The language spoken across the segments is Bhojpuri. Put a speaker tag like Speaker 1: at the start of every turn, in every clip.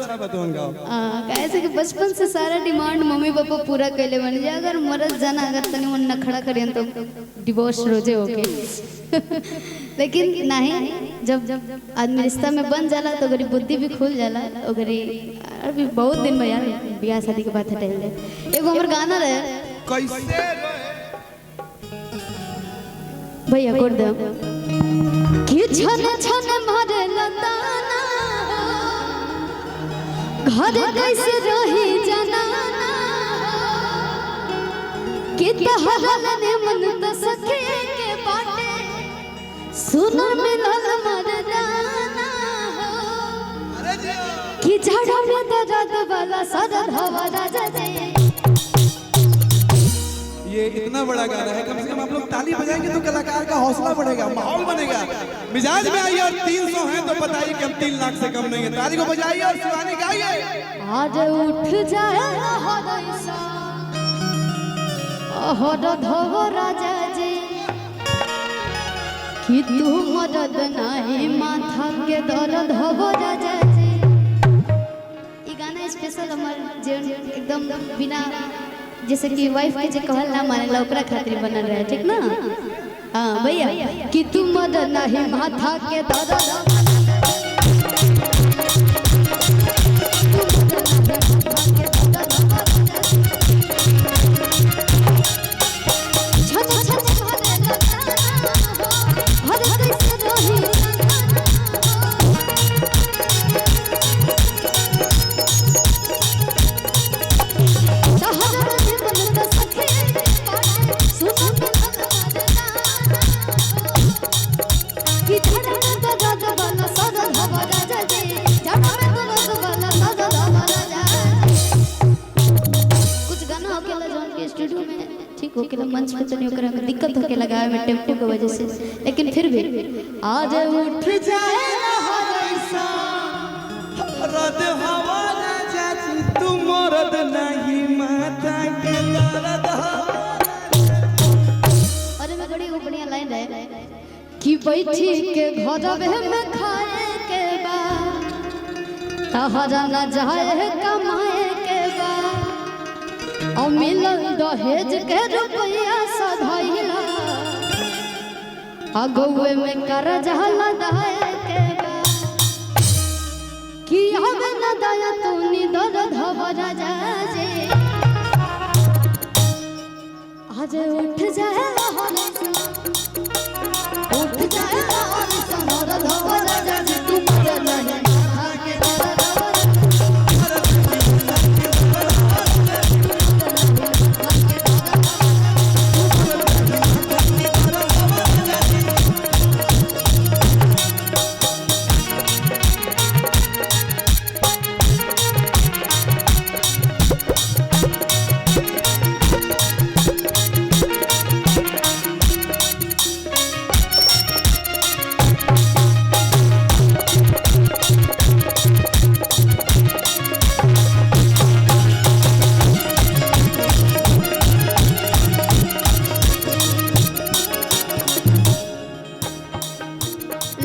Speaker 1: अच्छा बताऊं गाओ।
Speaker 2: कैसे कि बचपन से सारा डिमांड मम्मी पापा पूरा कैले बन जाए। अगर मरद जाना अगर तनी मन नखड़ा करियन तो डिवोर्स रोजे होके लेकिन नहीं, जब आदमी रिश्ता में बन जाला तो गरीब बुद्धि भी खुल जाला। अभी बहुत दिन में यार ब्याह शादी के बात हटे एगो हमर गाना रहे
Speaker 1: कैसे
Speaker 2: भैया कर दे कि छने छने मारे लताना घर कैसे रही जनाना कि तहरल ने मन तो सखे के बाटे सुनर मिलल मरदाना कि झाड़ा में दर्द वाला सरद हवा राजा दे।
Speaker 1: ये इतना बड़ा गाना है, कम से कम आप लोग ताली बजाएंगे तो कलाकार का हौसला बढ़ेगा, माहौल बनेगा, मिजाज में आइए। और 300 हैं तो बताइए कि हम 3 लाख से कम नहीं है। ताली को बजाइए और शिवानी गाइए।
Speaker 2: आज उठ जाए हर धव राजा जी कि तू मदद नहीं माथा के दर्द हव राजा जी। ये गाना स्पेशल हमारे जीवन एकदम बिना जैसे कि वाइफ के जे कहल ना माने ला ओकरा खातिर बनल रहे, ठीक ना। हां भैया कि तू मदद नहीं माथा के दर्द होके मंच पे तनी ओकरा में दिक्कत होके लगावे में टेम्पो के वजह से, लेकिन फिर भी आज उठ जाए हरैसा
Speaker 1: रद हवा राजा जी तू मरद नहीं माथा के दर्द।
Speaker 2: अरे मैं बड़ी बढ़िया लाइन है कि बैठी के घरवे में खाए के बा तहरा न जाए कमाए के बा और मिलल दहेज के रुपया सधैला अगुए में कर्जा लदाए के बा कि हमें न दया तूनी दर्द हव राजा जी। आज उठ जाए उठ जाए दर्द हव राजा जी तू मदद नहीं माथा के दर्द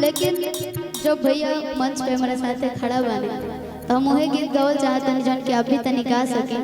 Speaker 2: लेकिन जब भैया मंच पे हमारे साथ खड़ा बने तो हम वही गीत गावल चाहतनी जौन कि आप भी तनी गा सके।